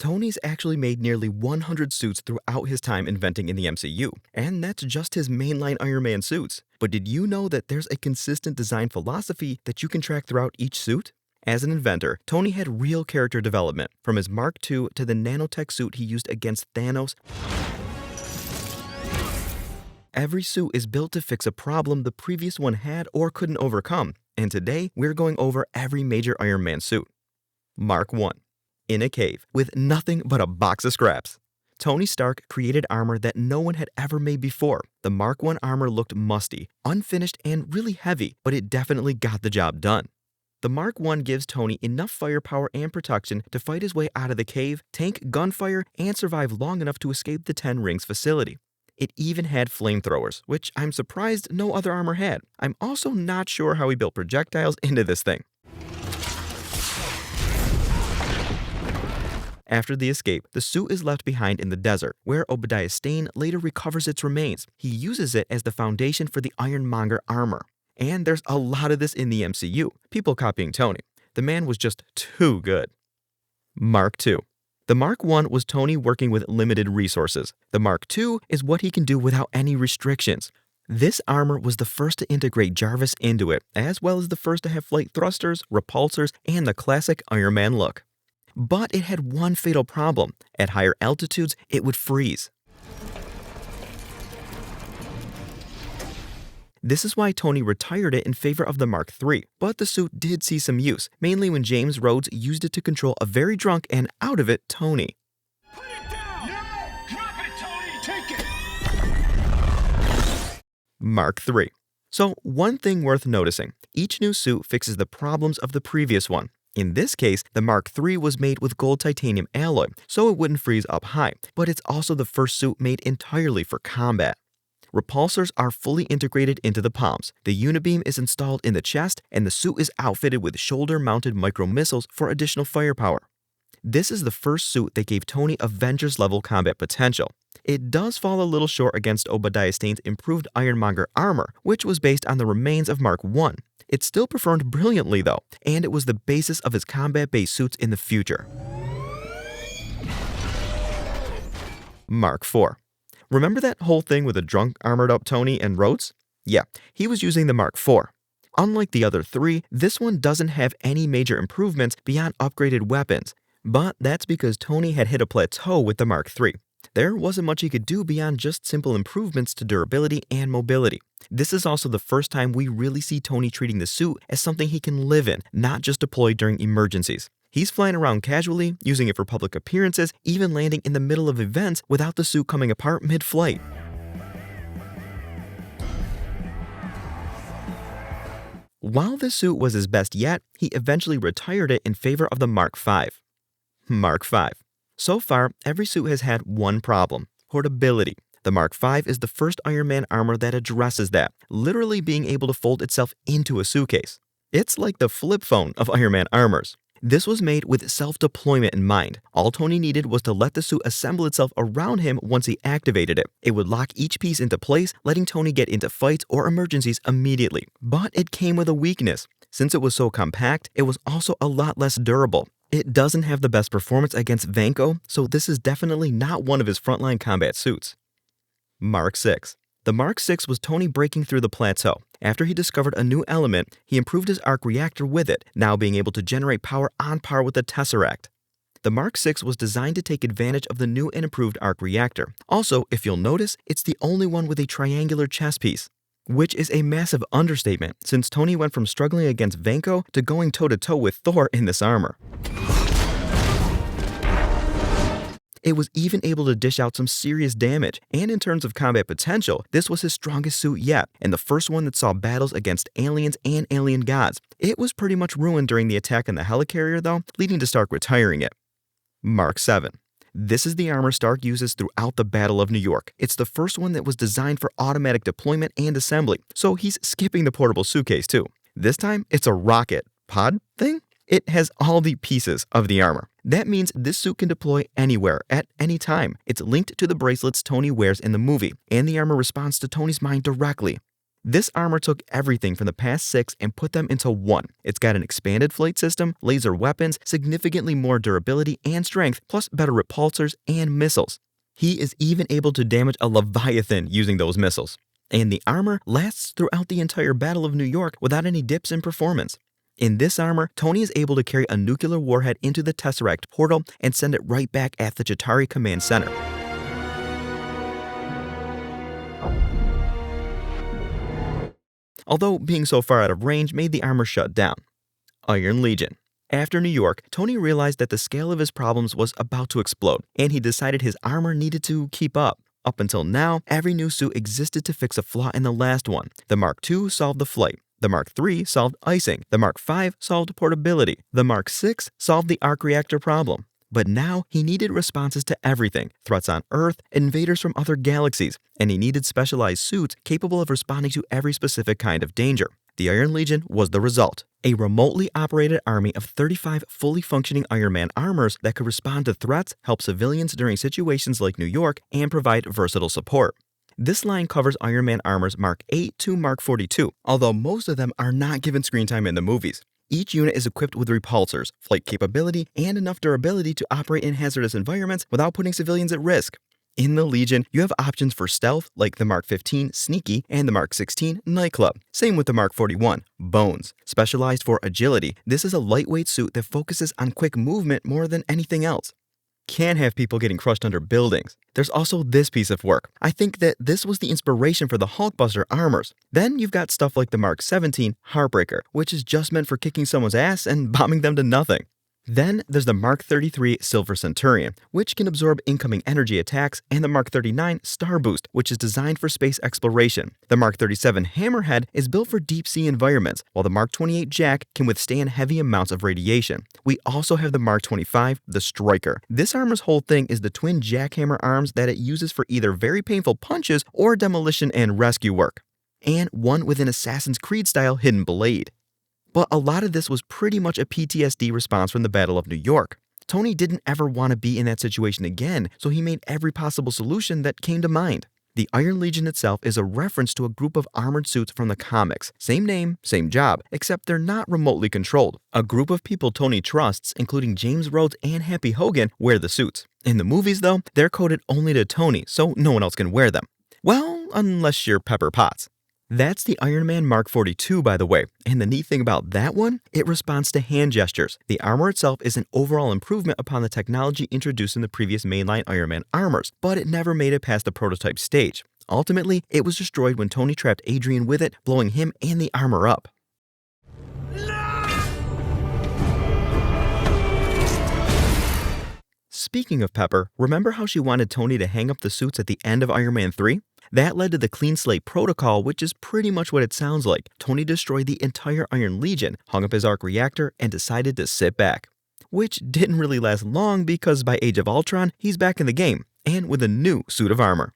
Tony's actually made nearly 100 suits throughout his time inventing in the MCU, and that's just his mainline Iron Man suits. But did you know that there's a consistent design philosophy that you can track throughout each suit? As an inventor, Tony had real character development, from his Mark II to the Nanotech suit he used against Thanos. Every suit is built to fix a problem the previous one had or couldn't overcome, and today we're going over every major Iron Man suit. Mark I. In a cave, with nothing but a box of scraps. Tony Stark created armor that no one had ever made before. The Mark I armor looked musty, unfinished, and really heavy, but it definitely got the job done. The Mark I gives Tony enough firepower and protection to fight his way out of the cave, tank gunfire, and survive long enough to escape the Ten Rings facility. It even had flamethrowers, which I'm surprised no other armor had. I'm also not sure how he built projectiles into this thing. After the escape, the suit is left behind in the desert, where Obadiah Stane later recovers its remains. He uses it as the foundation for the Ironmonger armor. And there's a lot of this in the MCU, people copying Tony. The man was just too good. Mark II. The Mark I was Tony working with limited resources. The Mark II is what he can do without any restrictions. This armor was the first to integrate Jarvis into it, as well as the first to have flight thrusters, repulsors, and the classic Iron Man look. But it had one fatal problem. At higher altitudes, it would freeze. This is why Tony retired it in favor of the Mark III, but the suit did see some use, mainly when James Rhodes used it to control a very drunk and out of it Tony. Put it down! No! Drop it, Tony! Take it! Mark III. So one thing worth noticing, each new suit fixes the problems of the previous one. In this case, the Mark III was made with gold titanium alloy, so it wouldn't freeze up high, but it's also the first suit made entirely for combat. Repulsors are fully integrated into the palms, the unibeam is installed in the chest, and the suit is outfitted with shoulder-mounted micro-missiles for additional firepower. This is the first suit that gave Tony Avengers-level combat potential. It does fall a little short against Obadiah Stane's improved Ironmonger armor, which was based on the remains of Mark I. It still performed brilliantly though, and it was the basis of his combat-based suits in the future. Mark IV. Remember that whole thing with the drunk armored-up Tony and Rhodes? Yeah, he was using the Mark IV. Unlike the other three, this one doesn't have any major improvements beyond upgraded weapons, but that's because Tony had hit a plateau with the Mark III. There wasn't much he could do beyond just simple improvements to durability and mobility. This is also the first time we really see Tony treating the suit as something he can live in, not just deploy during emergencies. He's flying around casually, using it for public appearances, even landing in the middle of events without the suit coming apart mid-flight. While this suit was his best yet, he eventually retired it in favor of the Mark V. Mark V. So far, every suit has had one problem: portability. The Mark V is the first Iron Man armor that addresses that, literally being able to fold itself into a suitcase. It's like the flip phone of Iron Man armors. This was made with self-deployment in mind. All Tony needed was to let the suit assemble itself around him once he activated it. It would lock each piece into place, letting Tony get into fights or emergencies immediately. But it came with a weakness. Since it was so compact, it was also a lot less durable. It doesn't have the best performance against Vanko, so this is definitely not one of his frontline combat suits. Mark VI. The Mark VI was Tony breaking through the plateau. After he discovered a new element, he improved his arc reactor with it, now being able to generate power on par with the Tesseract. The Mark VI was designed to take advantage of the new and improved arc reactor. Also, if you'll notice, it's the only one with a triangular chest piece, which is a massive understatement since Tony went from struggling against Vanko to going toe-to-toe with Thor in this armor. It was even able to dish out some serious damage, and in terms of combat potential, this was his strongest suit yet, and the first one that saw battles against aliens and alien gods. It was pretty much ruined during the attack on the helicarrier though, leading to Stark retiring it. Mark VII. This is the armor Stark uses throughout the Battle of New York. It's the first one that was designed for automatic deployment and assembly, so he's skipping the portable suitcase too. This time, it's a rocket pod thing? It has all the pieces of the armor. That means this suit can deploy anywhere, at any time. It's linked to the bracelets Tony wears in the movie, and the armor responds to Tony's mind directly. This armor took everything from the past 6 and put them into one. It's got an expanded flight system, laser weapons, significantly more durability and strength, plus better repulsors and missiles. He is even able to damage a Leviathan using those missiles. And the armor lasts throughout the entire Battle of New York without any dips in performance. In this armor, Tony is able to carry a nuclear warhead into the Tesseract portal and send it right back at the Chitauri Command Center. Although being so far out of range made the armor shut down. Iron Legion. After New York, Tony realized that the scale of his problems was about to explode, and he decided his armor needed to keep up. Up until now, every new suit existed to fix a flaw in the last one. The Mark II solved the flight. The Mark III solved icing. The Mark V solved portability. The Mark VI solved the arc reactor problem. But now he needed responses to everything, threats on Earth, invaders from other galaxies, and he needed specialized suits capable of responding to every specific kind of danger. The Iron Legion was the result. A remotely operated army of 35 fully functioning Iron Man armors that could respond to threats, help civilians during situations like New York, and provide versatile support. This line covers Iron Man armors Mark 8 to Mark 42, although most of them are not given screen time in the movies. Each unit is equipped with repulsors, flight capability, and enough durability to operate in hazardous environments without putting civilians at risk. In the Legion, you have options for stealth like the Mark 15 Sneaky and the Mark 16 Nightclub. Same with the Mark 41 Bones. Specialized for agility, this is a lightweight suit that focuses on quick movement more than anything else. Can have people getting crushed under buildings. There's also this piece of work. I think that this was the inspiration for the Hulkbuster armors. Then you've got stuff like the Mark 17 Heartbreaker, which is just meant for kicking someone's ass and bombing them to nothing. Then there's the Mark 33 Silver Centurion, which can absorb incoming energy attacks, and the Mark 39 Star Boost, which is designed for space exploration. The Mark 37 Hammerhead is built for deep-sea environments, while the Mark 28 Jack can withstand heavy amounts of radiation. We also have the Mark 25, the Striker. This armor's whole thing is the twin jackhammer arms that it uses for either very painful punches or demolition and rescue work. And one with an Assassin's Creed-style hidden blade. But a lot of this was pretty much a PTSD response from the Battle of New York. Tony didn't ever want to be in that situation again, so he made every possible solution that came to mind. The Iron Legion itself is a reference to a group of armored suits from the comics. Same name, same job, except they're not remotely controlled. A group of people Tony trusts, including James Rhodes and Happy Hogan, wear the suits. In the movies, though, they're coded only to Tony, so no one else can wear them. Well, unless you're Pepper Potts. That's the Iron Man Mark 42, by the way, and the neat thing about that one, it responds to hand gestures. The armor itself is an overall improvement upon the technology introduced in the previous mainline Iron Man armors, but it never made it past the prototype stage. Ultimately, it was destroyed when Tony trapped Adrian with it, blowing him and the armor up. Speaking of Pepper, remember how she wanted Tony to hang up the suits at the end of Iron Man 3? That led to the Clean Slate Protocol, which is pretty much what it sounds like. Tony destroyed the entire Iron Legion, hung up his arc reactor, and decided to sit back. Which didn't really last long because by Age of Ultron, he's back in the game, and with a new suit of armor.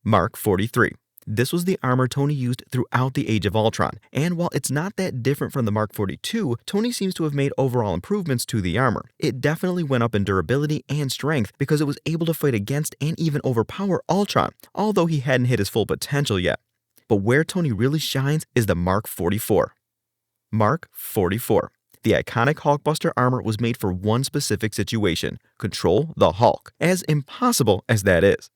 Mark 43. This was the armor Tony used throughout the Age of Ultron, and while it's not that different from the Mark 42, Tony seems to have made overall improvements to the armor. It definitely went up in durability and strength because it was able to fight against and even overpower Ultron, although he hadn't hit his full potential yet. But where Tony really shines is the Mark 44. Mark 44. The iconic Hulkbuster armor was made for one specific situation: control the Hulk, as impossible as that is.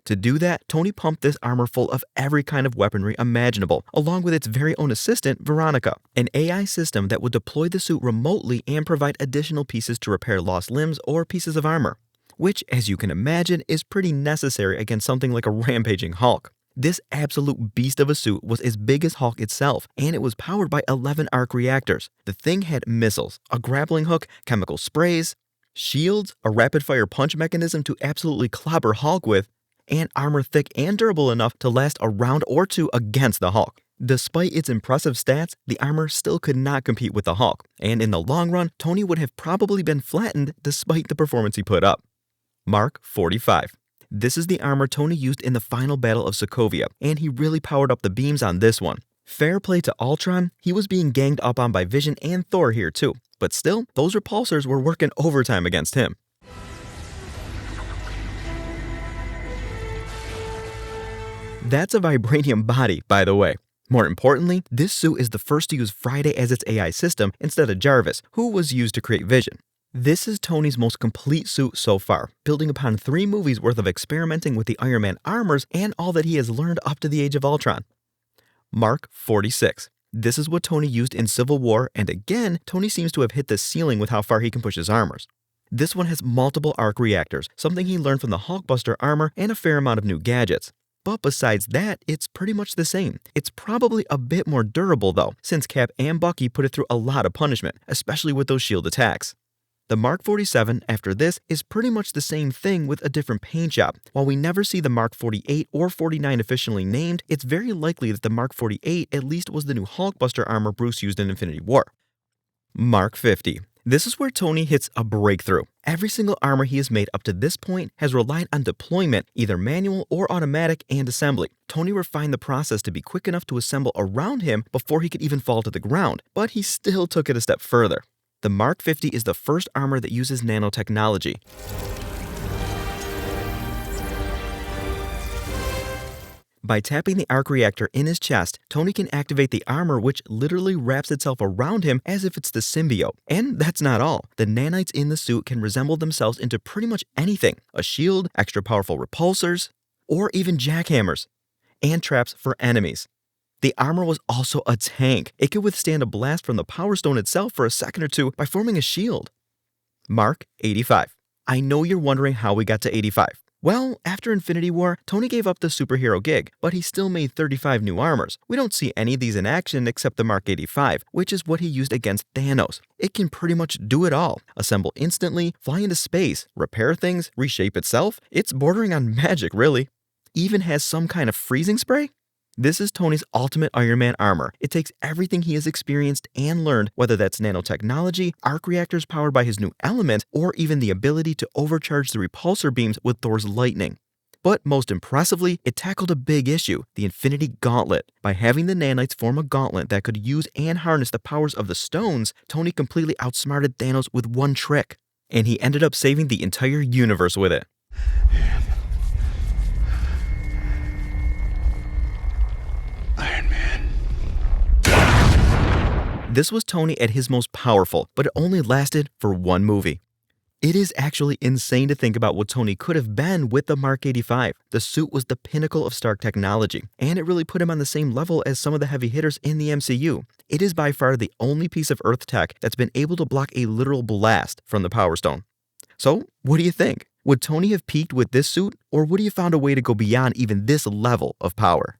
To do that, Tony pumped this armor full of every kind of weaponry imaginable, along with its very own assistant, Veronica, an AI system that would deploy the suit remotely and provide additional pieces to repair lost limbs or pieces of armor, which, as you can imagine, is pretty necessary against something like a rampaging Hulk. This absolute beast of a suit was as big as Hulk itself, and it was powered by 11 arc reactors. The thing had missiles, a grappling hook, chemical sprays, shields, a rapid-fire punch mechanism to absolutely clobber Hulk with, and armor thick and durable enough to last a round or two against the Hulk. Despite its impressive stats, the armor still could not compete with the Hulk, and in the long run, Tony would have probably been flattened despite the performance he put up. Mark 45. This is the armor Tony used in the final battle of Sokovia, and he really powered up the beams on this one. Fair play to Ultron, he was being ganged up on by Vision and Thor here too, but still, those repulsors were working overtime against him. That's a vibranium body, by the way. More importantly, this suit is the first to use Friday as its AI system instead of Jarvis, who was used to create Vision. This is Tony's most complete suit so far, building upon 3 movies worth of experimenting with the Iron Man armors and all that he has learned up to the Age of Ultron. Mark 46. This is what Tony used in Civil War, and again, Tony seems to have hit the ceiling with how far he can push his armors. This one has multiple arc reactors, something he learned from the Hulkbuster armor, and a fair amount of new gadgets. But besides that, it's pretty much the same. It's probably a bit more durable though, since Cap and Bucky put it through a lot of punishment, especially with those shield attacks. The Mark 47 after this is pretty much the same thing with a different paint job. While we never see the Mark 48 or 49 officially named, it's very likely that the Mark 48 at least was the new Hulkbuster armor Bruce used in Infinity War. Mark 50. This is where Tony hits a breakthrough. Every single armor he has made up to this point has relied on deployment, either manual or automatic, and assembly. Tony refined the process to be quick enough to assemble around him before he could even fall to the ground, but he still took it a step further. The Mark 50 is the first armor that uses nanotechnology. By tapping the arc reactor in his chest, Tony can activate the armor, which literally wraps itself around him as if it's the symbiote. And that's not all. The nanites in the suit can resemble themselves into pretty much anything: a shield, extra powerful repulsors, or even jackhammers, and traps for enemies. The armor was also a tank. It could withstand a blast from the Power Stone itself for a second or two by forming a shield. Mark 85. I know you're wondering how we got to 85. Well, after Infinity War, Tony gave up the superhero gig, but he still made 35 new armors. We don't see any of these in action except the Mark 85, which is what he used against Thanos. It can pretty much do it all. Assemble instantly, fly into space, repair things, reshape itself. It's bordering on magic, really. Even has some kind of freezing spray? This is Tony's ultimate Iron Man armor. It takes everything he has experienced and learned, whether that's nanotechnology, arc reactors powered by his new element, or even the ability to overcharge the repulsor beams with Thor's lightning. But most impressively, it tackled a big issue, the Infinity Gauntlet. By having the nanites form a gauntlet that could use and harness the powers of the stones, Tony completely outsmarted Thanos with one trick. And he ended up saving the entire universe with it. Iron Man. This was Tony at his most powerful, but it only lasted for one movie. It is actually insane to think about what Tony could have been with the Mark 85. The suit was the pinnacle of Stark technology, and it really put him on the same level as some of the heavy hitters in the MCU. It is by far the only piece of Earth tech that's been able to block a literal blast from the Power Stone. So, what do you think? Would Tony have peaked with this suit, or would he have found a way to go beyond even this level of power?